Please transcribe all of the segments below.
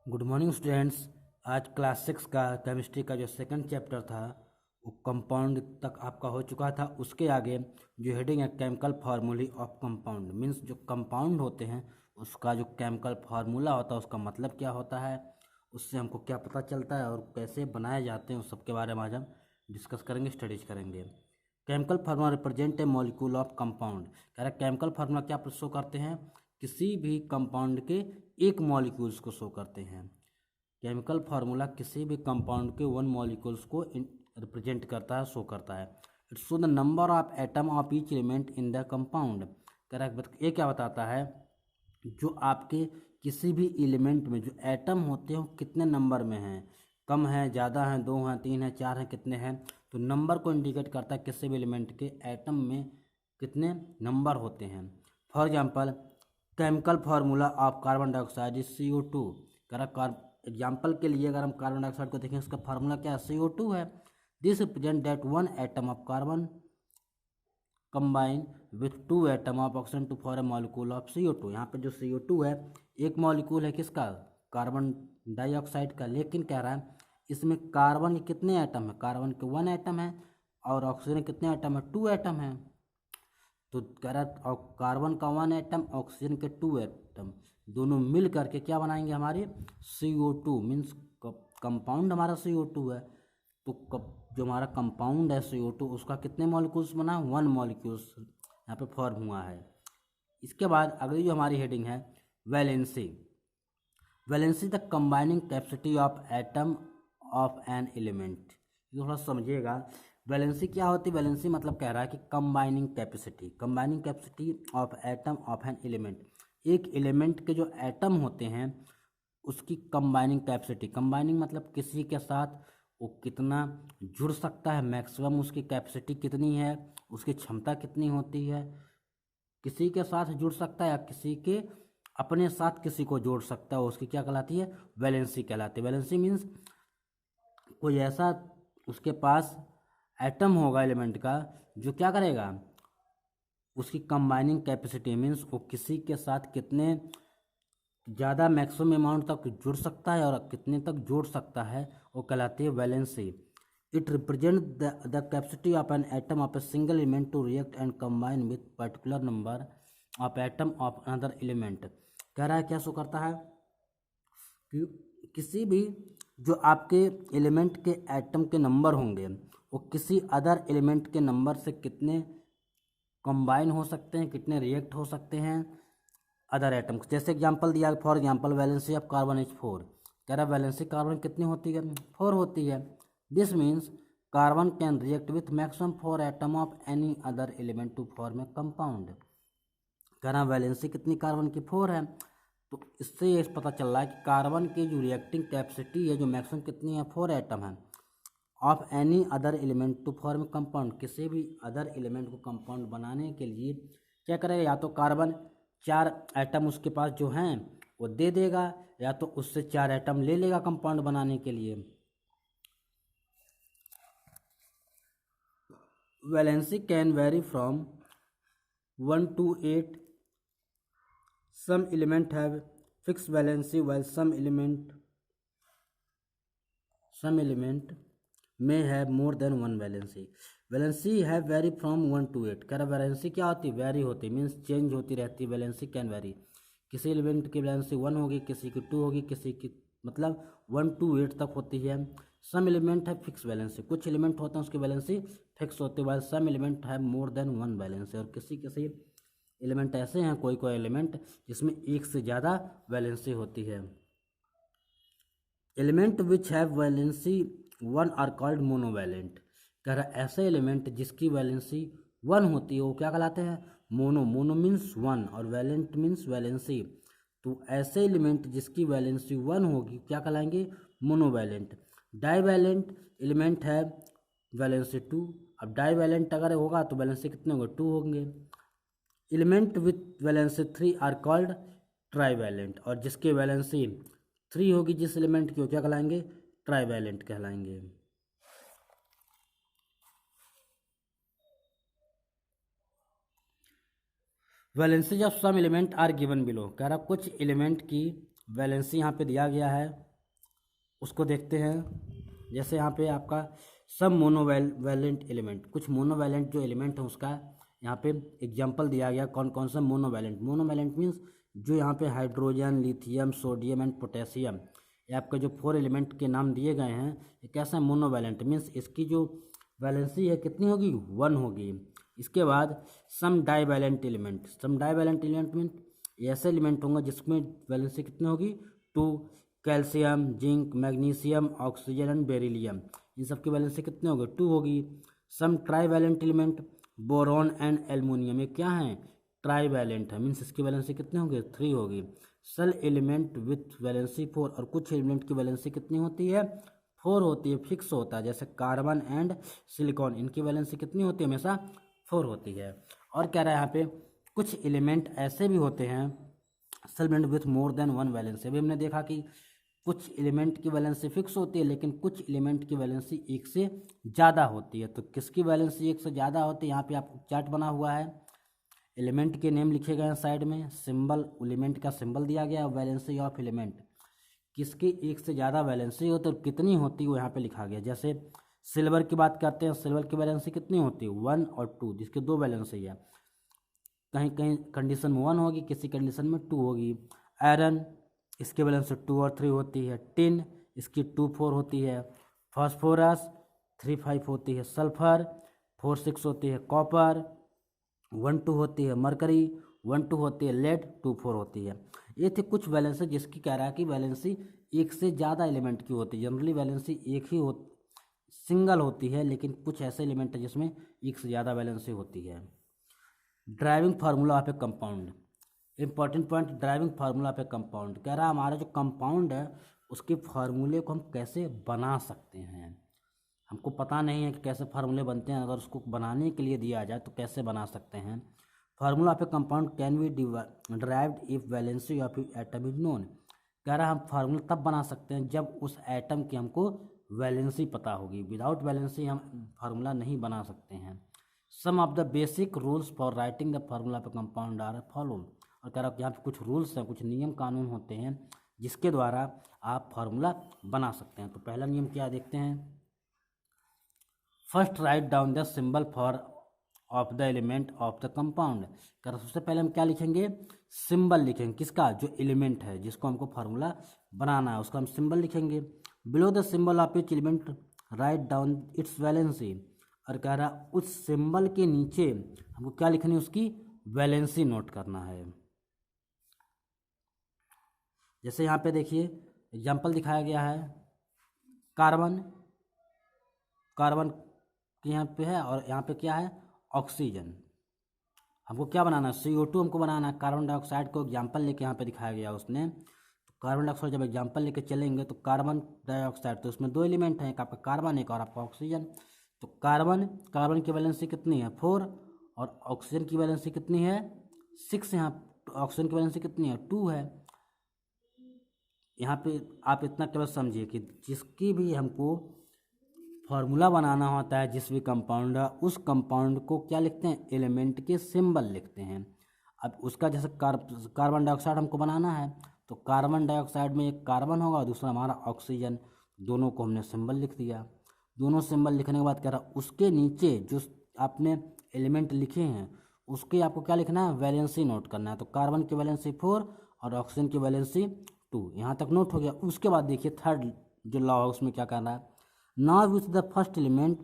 Good morning students. आज class 6 का chemistry का जो सेकंड चैप्टर था वो कंपाउंड तक आपका हो चुका था। उसके आगे जो हेडिंग है केमिकल फार्मूले ऑफ कंपाउंड, मीन्स जो कंपाउंड होते हैं उसका जो केमिकल फार्मूला होता है उसका मतलब क्या होता है, उससे हमको क्या पता चलता है और कैसे बनाए जाते हैं, उस सब के बारे में आज हम डिस्कस करेंगे, स्टडीज करेंगे। Chemical formula represent a molecule of compound. कह रहा है केमिकल फार्मूला क्या शो करते हैं, किसी भी कंपाउंड के एक मॉलिक्यूल्स को शो करते हैं। केमिकल फार्मूला किसी भी कंपाउंड के वन मॉलिक्यूल्स को रिप्रेजेंट करता है, शो करता है। It show the number of atom of each element in the compound. कह रहा है ये क्या बताता है, जो आपके किसी भी एलिमेंट में जो एटम होते हैं वो कितने नंबर में हैं, कम है, ज़्यादा है, दो हैं, तीन है, चार हैं, कितने हैं। तो नंबर को इंडिकेट करता है किसी भी एलिमेंट के एटम में कितने नंबर होते हैं। For example chemical formula of carbon dioxide is CO2। कह रहा एग्जाम्पल के लिए अगर हम कार्बन डाइऑक्साइड को देखें, इसका फार्मूला क्या है, CO2 है। This represent that one atom of carbon combine with two atom of oxygen to for a molecule of CO2। यहाँ पे जो CO2 है एक मॉलिक्यूल है किसका, कार्बन डाइऑक्साइड का, लेकिन कह रहा है इसमें कार्बन के कितने एटम है, कार्बन के वन एटम है, और ऑक्सीजन के कितने एटम है, टू एटम है। तो कह रहा और कार्बन का वन एटम, ऑक्सीजन के टू एटम, दोनों मिल करके क्या बनाएंगे हमारे CO2, मीन्स कंपाउंड हमारा CO2 है। तो जो हमारा कंपाउंड है CO2 उसका कितने मॉलिक्यूल्स बना, वन मॉलिक्यूल्स यहाँ पे फॉर्म हुआ है। इसके बाद अगली जो हमारी हेडिंग है valency. Valency the combining capacity of atom of an element. ये थोड़ा समझिएगा, वैलेंसी क्या होती है। वैलेंसी मतलब कह रहा है कि combining capacity of atom of an element. एक एलिमेंट के जो एटम होते हैं उसकी कंबाइनिंग कैपेसिटी, कंबाइनिंग मतलब किसी के साथ वो कितना जुड़ सकता है, मैक्सिमम उसकी कैपेसिटी कितनी है, उसकी क्षमता कितनी होती है, किसी के साथ जुड़ सकता है या किसी के अपने साथ किसी को जोड़ सकता है, उसकी क्या कहलाती है, वैलेंसी कहलाती है। वैलेंसी मीन्स कोई ऐसा उसके पास एटम होगा एलिमेंट का जो क्या करेगा, उसकी कंबाइनिंग कैपेसिटी मीन्स वो किसी के साथ कितने ज़्यादा मैक्सिमम अमाउंट तक जुड़ सकता है और कितने तक जोड़ सकता है, वो कहलाती है valency. It represent the capacity of an atom of a single element to react and combine with particular number of atom of another element. कह रहा है क्या शो करता है कि किसी भी जो आपके एलिमेंट के एटम के नंबर होंगे वो किसी अदर एलिमेंट के नंबर से कितने कंबाइन हो सकते हैं, कितने रिएक्ट हो सकते हैं अदर एटम। जैसे एग्जांपल दिया, for example valency of carbon is 4। कह रहा है वैलेंसी कार्बन कितनी होती है, 4 होती है। This means carbon can react with maximum 4 atom of any other element to form a compound. कह रहा है वैलेंसी कितनी कार्बन की, 4 है। तो इससे ये पता चल रहा है कि कार्बन की जो रिएक्टिंग कैपेसिटी है जो मैक्सिमम कितनी है, 4 एटम है, of any other element to form compound. किसी भी अदर एलिमेंट को कंपाउंड बनाने के लिए क्या करेगा, या तो कार्बन 4 एटम उसके पास जो हैं वो दे देगा, या तो उससे 4 एटम ले लेगा कंपाउंड बनाने के लिए। Valency can very from 1 to 8। some element have fixed valency while some element may have more than one valency। Valency है वेरी फ्रॉम 1 to 8। कह रहा वैलेंसी क्या होती है, वेरी होती है, मीन्स चेंज होती रहती है। वैलेंसी कैन वेरी, किसी एलिमेंट की वैलेंसी 1 होगी, किसी की 2 होगी, किसी की मतलब 1 to 8 तक होती है। सम एलिमेंट है फिक्स वैलेंसी, कुछ एलिमेंट होते हैं उसकी वैलेंसी फिक्स होती है, वाइल सम एलिमेंट है मोर देन वन वैलेंसी। और किसी किसी एलिमेंट ऐसे हैं, कोई कोई एलिमेंट जिसमें एक से ज़्यादा वैलेंसी होती है। Element which have valency 1 are called monovalent. कह रहा है ऐसे एलिमेंट जिसकी वैलेंसी 1 होती है वो क्या कहलाते हैं, मोनो। मोनो मीन्स 1 और वैलेंट मीन्स वैलेंसी। तो ऐसे एलिमेंट जिसकी वैलेंसी 1 होगी क्या कहलाएंगे, मोनोवैलेंट। डाईवैलेंट एलिमेंट है वैलेंसी 2। अब डाईवैलेंट अगर होगा तो वैलेंसी कितने होंगे, 2 होंगे। Element with valency 3 are called trivalent, और जिसकी वैलेंसी 3 होगी जिस एलिमेंट की, वो क्या कहलाएंगे, ट्राईवैलेंट कहलाएंगे। Valencies of some element are given below. कह रहा कुछ एलिमेंट की वैलेंसी यहाँ पे दिया गया है, उसको देखते हैं। जैसे यहाँ पे आपका सब मोनोवैलेंट एलिमेंट, कुछ मोनोवैलेंट जो एलिमेंट है उसका यहाँ पे एग्जांपल दिया गया। कौन कौन सा मोनोवैलेंट मीन्स जो यहाँ पे hydrogen, lithium, sodium and potassium, ये आपके जो 4 एलिमेंट के नाम दिए गए हैं, ये कैसा मोनोवैलेंट मीन्स इसकी जो वैलेंसी है कितनी होगी, 1 होगी। इसके बाद सम डाइवैलेंट एलिमेंट मीन ऐसे एलिमेंट होंगे जिसमें वैलेंसी कितनी होगी, 2। Calcium, zinc, magnesium, oxygen and beryllium, इन सब की वैलेंसी कितनी होगी, 2 होगी। Some trivalent element, boron and aluminium, ये क्या है, ट्राईवैलेंट है मीन्स इसकी वैलेंसी कितनी होगी, 3 होगी। सेल एलिमेंट विथ वैलेंसी 4, और कुछ एलिमेंट की वैलेंसी कितनी होती है, 4 होती है, फिक्स होता है। जैसे कार्बन एंड सिलिकॉन, इनकी वैलेंसी कितनी होती है, हमेशा 4 होती है। और कह रहा है यहाँ पे कुछ एलिमेंट ऐसे भी होते हैं सेल element with more than 1 valency. अभी हमने देखा कि कुछ एलिमेंट की वैलेंसी फिक्स होती है, लेकिन कुछ एलिमेंट की वैलेंसी 1 से ज़्यादा होती है। तो किसकी वैलेंसी 1 से ज़्यादा होती है, यहाँ पे आपको चार्ट बना हुआ है, एलिमेंट के नेम लिखे गए हैं साइड में, सिंबल एलिमेंट का सिंबल दिया गया, वैलेंसी ऑफ एलिमेंट, किसकी 1 से ज़्यादा वैलेंसी हो तो कितनी होती है वो यहाँ पे लिखा गया। जैसे सिल्वर की बात करते हैं, सिल्वर की वैलेंसी कितनी होती है, 1 और 2, जिसकी 2 वैलेंसी है। कहीं कहीं कंडीशन में 1 होगी, किसी कंडीशन में 2 होगी। आयरन, इसकी वैलेंसी 2 और 3 होती है। टिन, इसकी 2, 4 होती है। फास्फोरस 3, 5 होती है। सल्फर 4, 6 होती है। कॉपर 1, 2 होती है। मरकरी 1, 2 होती है। लेड 2, 4 होती है। ये थे कुछ वैलेंसी जिसकी कह रहा है कि वैलेंसी 1 से ज़्यादा एलिमेंट की होती है। जनरली वैलेंसी एक ही सिंगल होती है, लेकिन कुछ ऐसे एलिमेंट है जिसमें 1 से ज़्यादा वैलेंसी होती है। Driving formula of A compound, important point, driving formula पे कंपाउंड कह रहा है हमारा जो कंपाउंड है उसके फार्मूले को हम कैसे बना सकते हैं। हमको पता नहीं है कि कैसे फार्मूले बनते हैं, अगर उसको बनाने के लिए दिया जाए तो कैसे बना सकते हैं। फार्मूला पे compound can be derived if valency of atom is known, कह रहा है हम फार्मूला तब बना सकते हैं जब उस एटम की हमको वैलेंसी पता होगी। विदाउट वैलेंसी हम फार्मूला नहीं बना सकते हैं। Some of the basic rules for writing the formula पे कंपाउंड आर फॉलोड, और कह रहा है यहाँ पे कुछ रूल्स हैं, कुछ नियम कानून होते हैं जिसके द्वारा आप फार्मूला बना सकते हैं। तो पहला नियम क्या देखते हैं, first write down the symbol for of the element of the compound, कह रहा सबसे पहले हम क्या लिखेंगे, सिंबल लिखेंगे, किसका, जो एलिमेंट है जिसको हमको फार्मूला बनाना है उसका हम सिंबल लिखेंगे। Below the symbol of each element write down it's valency, और कह रहा उस सिंबल के नीचे हमको क्या लिखनी है, उसकी वैलेंसी नोट करना है। जैसे यहाँ पे देखिए एग्जाम्पल दिखाया गया है, कार्बन, कार्बन यहाँ पे है और यहाँ पे क्या है, ऑक्सीजन। हमको क्या बनाना है, CO2 हमको बनाना है। कार्बन डाइऑक्साइड को एग्जाम्पल लेके यहाँ पे दिखाया गया उसने, तो कार्बन डाइऑक्साइड जब एग्जाम्पल लेके चलेंगे तो कार्बन डाइऑक्साइड, तो उसमें 2 एलिमेंट हैं, एक आपका कार्बन एक और आपका ऑक्सीजन। तो कार्बन की वैलेंसी कितनी है, 4, और ऑक्सीजन की वैलेंसी कितनी है, 6। यहाँ ऑक्सीजन की वैलेंसी कितनी है, 2 है। यहाँ पे आप इतना केवल समझिए कि जिसकी भी हमको फार्मूला बनाना होता है, जिस भी कंपाउंड है उस कंपाउंड को क्या लिखते हैं, एलिमेंट के सिंबल लिखते हैं। अब उसका जैसे कार्बन डाइऑक्साइड हमको बनाना है तो कार्बन डाइऑक्साइड में एक कार्बन होगा और दूसरा हमारा ऑक्सीजन, दोनों को हमने सिंबल लिख दिया। दोनों सिंबल लिखने के बाद कह रहा उसके नीचे जो आपने एलिमेंट लिखे हैं उसके आपको क्या लिखना है, वैलेंसी नोट करना है। तो कार्बन की वैलेंसी 4 और ऑक्सीजन की वैलेंसी 2, यहाँ तक नोट हो गया। उसके बाद देखिए थर्ड जो लॉ है उसमें क्या करना है, now with the first element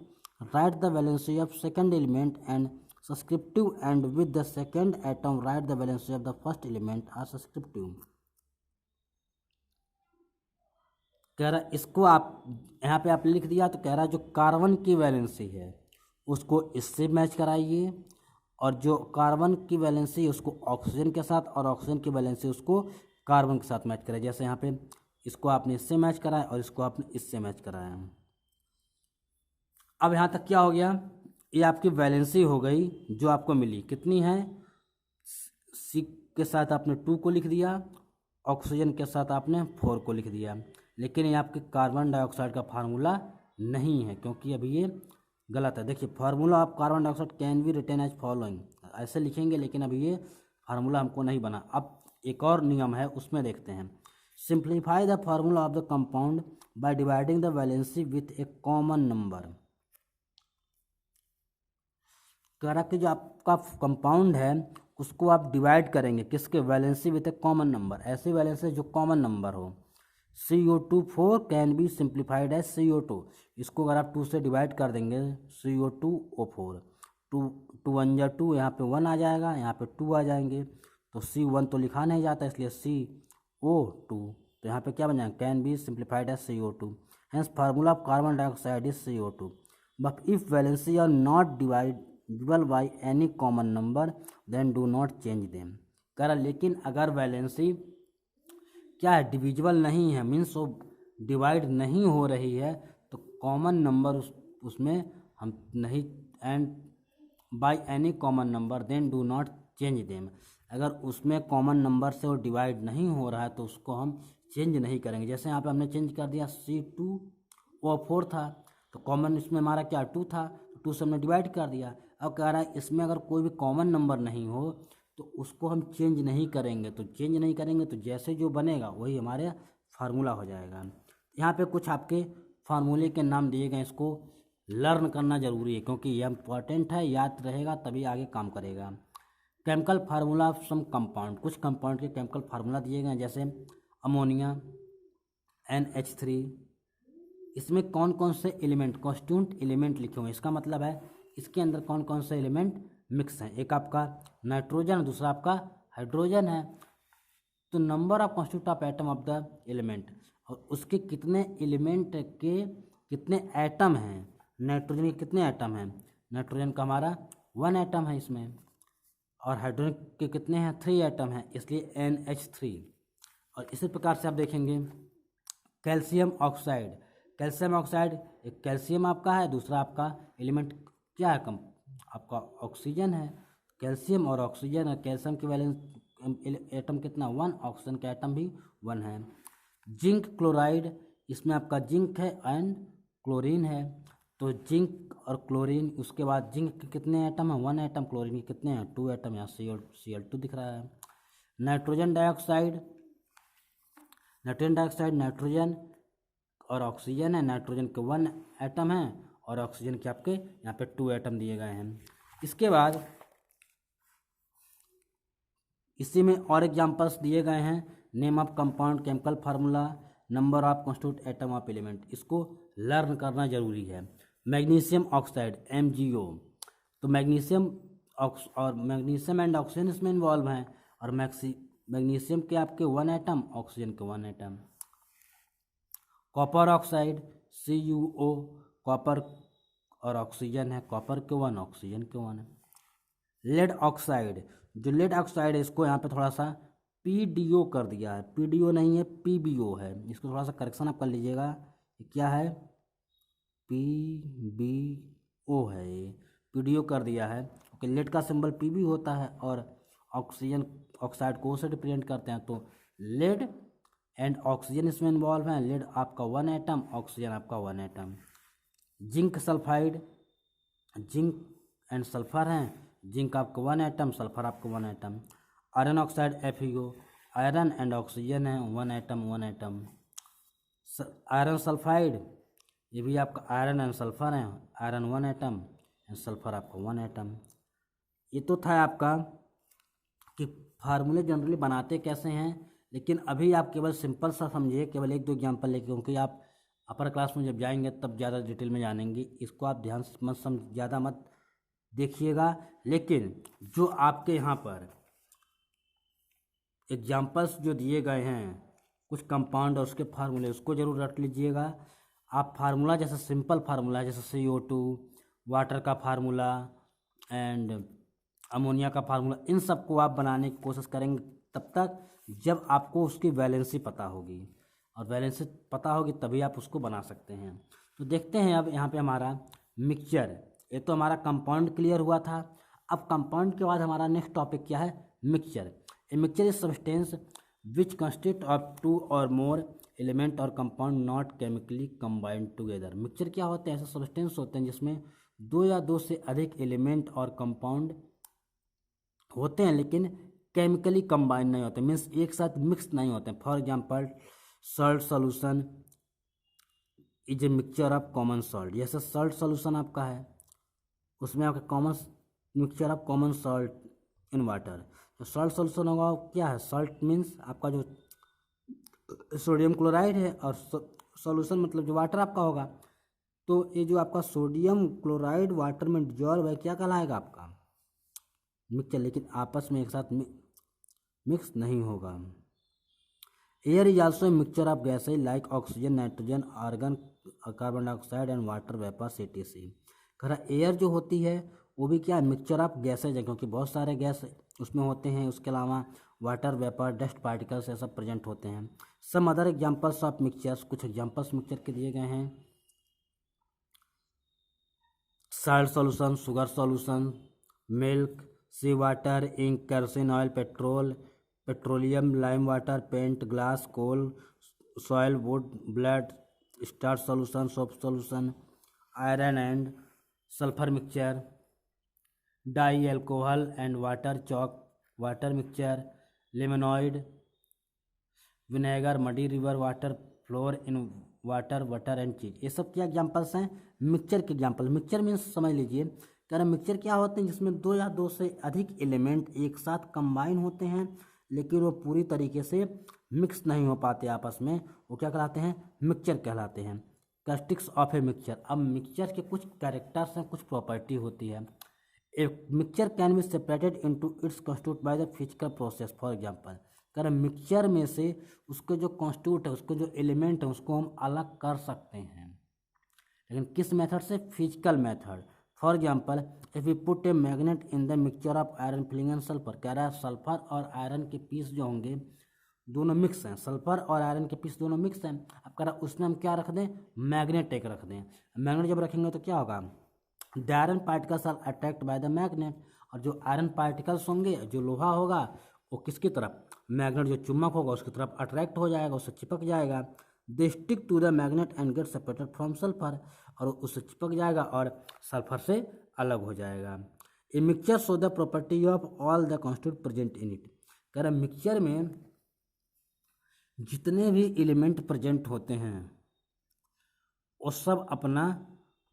write the valency of second element and subscriptive, and with the second atom write the valency of the first element are subscriptive. कह रहा इसको आप यहाँ पे आप लिख दिया तो कह रहा जो कार्बन की वैलेंसी है उसको इससे मैच कराइए, और जो कार्बन की वैलेंसी है उसको ऑक्सीजन के साथ, और ऑक्सीजन की वैलेंसी उसको कार्बन के साथ मैच कराइए। जैसे यहाँ पे इसको आपने इससे मैच कराया और इसको आपने इससे मैच कराया। अब यहाँ तक क्या हो गया, ये आपकी वैलेंसी हो गई जो आपको मिली, कितनी है, C के साथ आपने 2 को लिख दिया, ऑक्सीजन के साथ आपने 4 को लिख दिया। लेकिन ये आपके कार्बन डाइऑक्साइड का फार्मूला नहीं है, क्योंकि अभी ये गलत है। देखिए formula of carbon dioxide can be written as following, ऐसे लिखेंगे, लेकिन अभी ये फार्मूला हमको नहीं बना। अब एक और नियम है उसमें देखते हैं, simplify the formula of the compound by dividing the valency with A common number. कह रहा कि जो आपका कंपाउंड है उसको आप डिवाइड करेंगे किसके, valency with A common number, ऐसे वैलेंसी जो कॉमन नंबर हो। CO2 can be simplified as CO2, इसको अगर आप 2 से डिवाइड कर देंगे CO2O4, 2 1 जा 2, यहाँ पे 1 आ जाएगा, यहाँ पे 2 आ जाएंगे, तो C1 तो लिखा नहीं जाता इसलिए CO2, तो यहाँ पे क्या बन जाएगा, can be simplified as CO2। Hence formula of carbon dioxide is CO2, but if valency are not divisible by any common number then do not change them. कह रहा लेकिन अगर वैलेंसी क्या है, डिविजिबल नहीं है, मीन्स वो डिवाइड नहीं हो रही है, तो कॉमन नंबर उसमें हम नहीं, and by any common number then do not change them. अगर उसमें कॉमन नंबर से वो डिवाइड नहीं हो रहा है तो उसको हम चेंज नहीं करेंगे। जैसे यहाँ पे हमने चेंज कर दिया, C2O4 था तो कॉमन इसमें हमारा क्या 2 था, 2 से हमने डिवाइड कर दिया। अब कह रहा है इसमें अगर कोई भी कॉमन नंबर नहीं हो तो उसको हम चेंज नहीं करेंगे, तो चेंज नहीं करेंगे तो जैसे जो बनेगा वही हमारे फार्मूला हो जाएगा। यहाँ पे कुछ आपके फार्मूले के नाम दिए गए, इसको लर्न करना ज़रूरी है क्योंकि यह इम्पॉर्टेंट है, याद रहेगा तभी आगे काम करेगा। Chemical formula of some compound, कुछ कंपाउंड के केमिकल फार्मूला दिए गए हैं, जैसे अमोनिया NH3, इसमें कौन कौन से एलिमेंट, कॉन्स्टिट्यूंट एलिमेंट लिखे हुए हैं, इसका मतलब है इसके अंदर कौन कौन से एलिमेंट मिक्स हैं। एक आपका नाइट्रोजन, दूसरा आपका हाइड्रोजन है, तो number of constituent of atom of the element, और उसके कितने एलिमेंट के कितने एटम हैं। नाइट्रोजन के कितने एटम हैं, नाइट्रोजन का हमारा 1 एटम है इसमें, और हाइड्रोजन के कितने हैं 3 एटम हैं, इसलिए NH3। और इसी प्रकार से आप देखेंगे कैल्शियम ऑक्साइड, कैल्शियम ऑक्साइड एक कैल्शियम आपका है, दूसरा आपका एलिमेंट क्या है, कम आपका ऑक्सीजन है। कैल्शियम और ऑक्सीजन है, कैल्शियम की वैलेंस एटम कितना 1, ऑक्सीजन का एटम भी 1 है। जिंक क्लोराइड, इसमें आपका जिंक है एंड क्लोरीन है, तो जिंक और क्लोरीन, उसके बाद जिंक के कितने एटम हैं 1 एटम, क्लोरीन के कितने हैं 2 एटम, यहाँ Cl2 दिख रहा है। नाइट्रोजन डाइऑक्साइड, नाइट्रोजन और ऑक्सीजन है, नाइट्रोजन के 1 एटम है और ऑक्सीजन के आपके यहाँ पे 2 एटम दिए गए हैं। इसके बाद इसी में और एग्जांपल्स दिए गए हैं, name of compound, chemical formula, number of constituent atom of element, इसको लर्न करना जरूरी है। मैग्नीशियम ऑक्साइड MgO, तो मैग्नीशियम एंड ऑक्सीजन इसमें इन्वॉल्व हैं, और मैग्नीशियम के आपके 1 एटम, ऑक्सीजन के 1 atom. Copper oxide CuO, copper और ऑक्सीजन है, कॉपर के 1, ऑक्सीजन के 1 है। लेड ऑक्साइड, जो लेड ऑक्साइड है इसको यहाँ पे थोड़ा सा PDO कर दिया है, PDO नहीं है PBO है, इसको थोड़ा सा करेक्शन आप कर लीजिएगा, क्या है PBO है, ये PDO कर दिया है क्योंकि लेड का सिंबल PB होता है और ऑक्सीजन ऑक्साइड को से रिप्रेजेंट करते हैं, तो लेड एंड ऑक्सीजन इसमें इन्वॉल्व है, लेड आपका 1 एटम, ऑक्सीजन आपका 1 atom. Zinc sulphide, zinc and sulphur हैं, जिंक आपका 1 एटम, सल्फर आपका 1 atom. Iron oxide FeO, iron and oxygen है 1 एटम 1 एटम। आयरन सल्फाइड, ये भी आपका आयरन एंड सल्फर है, आयरन 1 एटम एंड सल्फर आपका 1 एटम। ये तो था आपका कि फार्मूले जनरली बनाते कैसे हैं, लेकिन अभी आप केवल सिंपल सा समझिए, केवल 1-2 एग्जाम्पल लेके, क्योंकि आप अपर क्लास में जब जाएंगे तब ज़्यादा डिटेल में जानेंगे, इसको आप ध्यान से मत ज़्यादा मत देखिएगा, लेकिन जो आपके यहाँ पर एग्जाम्पल्स जो दिए गए हैं कुछ कंपाउंड और उसके फार्मूले, उसको ज़रूर रट लीजिएगा। आप फार्मूला जैसे सिंपल फार्मूला जैसे CO2, वाटर का फार्मूला एंड अमोनिया का फार्मूला, इन सब को आप बनाने की कोशिश करेंगे तब तक जब आपको उसकी वैलेंसी पता होगी, और वैलेंसी पता होगी तभी आप उसको बना सकते हैं। तो देखते हैं अब यहाँ पे हमारा मिक्सचर, ये तो हमारा कंपाउंड क्लियर हुआ था। अब कंपाउंड के बाद हमारा नेक्स्ट टॉपिक क्या है, mixture. A mixture is substance which consist of 2 और मोर एलिमेंट और compound not chemically combined together. Mixture क्या होते हैं, ऐसे सब्सटेंस होते हैं जिसमें 2 या 2 से अधिक एलिमेंट और कंपाउंड होते हैं लेकिन केमिकली कंबाइन नहीं होते, मीन्स एक साथ मिक्स नहीं होते। For example salt solution is a mixture of common salt. जैसे सॉल्ट सॉल्यूशन आपका है, उसमें आपका common mixture of common salt in water. तो सॉल्ट सॉल्यूशन होगा क्या है, सॉल्ट मीन्स आपका जो सोडियम क्लोराइड है, और सॉल्यूशन मतलब जो वाटर आपका होगा। तो ये जो आपका सोडियम क्लोराइड वाटर में डिजॉल्व है, क्या कहलाएगा आपका मिक्सचर, लेकिन आपस में एक साथ मिक्स नहीं होगा। Air is also a mixture of gases like oxygen, nitrogen, argon, carbon dioxide and water vapour etc। कह रहा एयर जो होती है वो भी क्या है, मिक्सचर ऑफ गैसेज है, क्योंकि बहुत सारे गैस उसमें होते हैं। उसके अलावा वाटर वेपर, डस्ट पार्टिकल्स ये सब प्रेजेंट होते हैं। Some other examples of mixtures, कुछ एग्जांपल्स मिक्सचर के दिए गए हैं। Salt solution, sugar solution, milk, sea water, ink, kerosene oil, petrol, petroleum, lime water, paint, glass, coal, soil, wood, blood, starch solution, soap solution, iron and sulphur mixture, dye alcohol and water, chalk water mixture, lemonade, vinegar, muddy river water, flour in water, butter and cheese. ये सब क्या examples हैं, mixture के example. Mixture means समझ लीजिए, कह रहे mixture क्या होते हैं, जिसमें दो या दो से अधिक एलिमेंट एक साथ कंबाइन होते हैं, लेकिन वो पूरी तरीके से मिक्स नहीं हो पाते आपस में, वो क्या कहलाते हैं, मिक्सचर कहलाते हैं। कैरेक्टरिस्टिक्स ऑफ ए मिक्सचर, अब मिक्सचर के कुछ कैरेक्टर्स हैं, कुछ प्रॉपर्टी होती है। A mixture can be separated into its constitute by the physical process. For example, कह मिक्सचर में से उसके जो कॉन्स्टिट्यूट है, उसके जो एलिमेंट है, उसको हम अलग कर सकते हैं, लेकिन किस मेथड से, physical method. For example, if we put a magnet in the mixture of iron filing and sulphur, कह रहा है सल्फर और आयरन के पीस जो होंगे दोनों मिक्स हैं, सल्फर और आयरन के पीस दोनों मिक्स हैं। अब कह रहा है उसमें हम क्या रख दें, मैग्नेट एक रख दें। मैग्नेट जब रखेंगे तो क्या होगा, the iron particles are attract by the magnet, और जो आयरन पार्टिकल्स होंगे, जो लोहा होगा, वो किसकी तरफ, मैग्नेट जो चुम्बक होगा उसकी तरफ अट्रैक्ट हो जाएगा, उससे चिपक जाएगा। They stick to the magnet and get separated from sulphur, और उससे चिपक जाएगा और सल्फर से अलग हो जाएगा। A mixture show the property of all the constitute present in it. कह रहा मिक्सचर में जितने भी एलिमेंट प्रेजेंट होते हैं वो सब अपना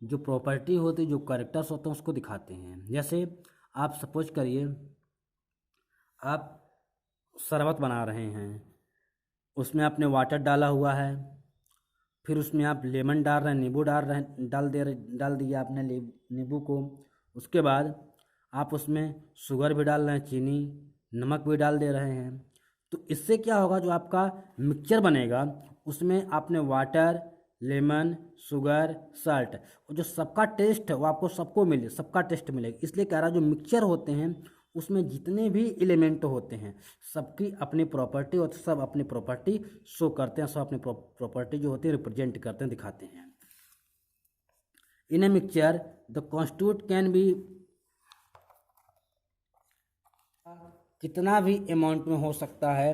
जो प्रॉपर्टी होती है, जो कैरेक्टर्स होते हैं, उसको दिखाते हैं। जैसे आप सपोज करिए आप शरबत बना रहे हैं, उसमें आपने वाटर डाला हुआ है, फिर उसमें आप लेमन डाल रहे हैं, नींबू डाल दिया आपने नींबू को। उसके बाद आप उसमें शुगर भी डाल रहे हैं, चीनी, नमक भी डाल दे रहे हैं। तो इससे क्या होगा, जो आपका मिक्सचर बनेगा उसमें आपने वाटर, लेमन, शुगर, साल्ट, और जो सबका टेस्ट है वो आपको सबका टेस्ट मिलेगा। इसलिए कह रहा जो मिक्सचर होते हैं उसमें जितने भी एलिमेंट होते हैं सबकी अपनी प्रॉपर्टी होती है, सब अपनी प्रॉपर्टी शो करते हैं, सब अपनी प्रॉपर्टी जो होती है रिप्रेजेंट करते हैं, दिखाते हैं। In a mixture the constitute can be, कितना भी अमाउंट में हो सकता है।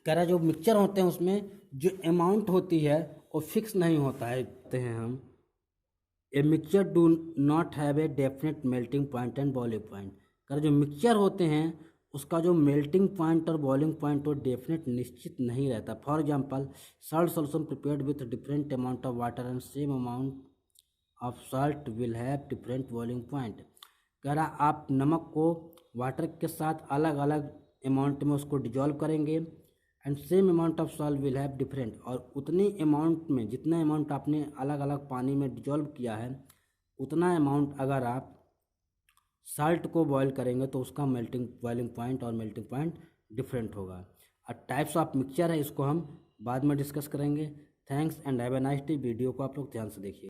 कह रहा जो मिक्सचर होते हैं उसमें जो अमाउंट होती है वो फिक्स नहीं होता है, कहते हैं हम। A mixture do not have a definite melting point and boiling point. कह रहा जो मिक्सचर होते हैं उसका जो मेल्टिंग पॉइंट और बॉइलिंग पॉइंट वो डेफिनेट निश्चित नहीं रहता। For example, salt solution prepared with different amount of water and same amount of salt will have different boiling point. कह रहा आप नमक को वाटर के साथ अलग अलग अमाउंट में उसको डिजॉल्व करेंगे, and same amount of salt will have different, और उतनी अमाउंट में जितना अमाउंट आपने अलग अलग पानी में डिजॉल्व किया है उतना अमाउंट अगर आप साल्ट को बॉयल करेंगे तो उसका बॉइलिंग पॉइंट और मेल्टिंग पॉइंट डिफरेंट होगा। और टाइप्स ऑफ मिक्सचर है, इसको हम बाद में डिस्कस करेंगे। Thanks and have a nice day. Video को आप लोग ध्यान से देखिए।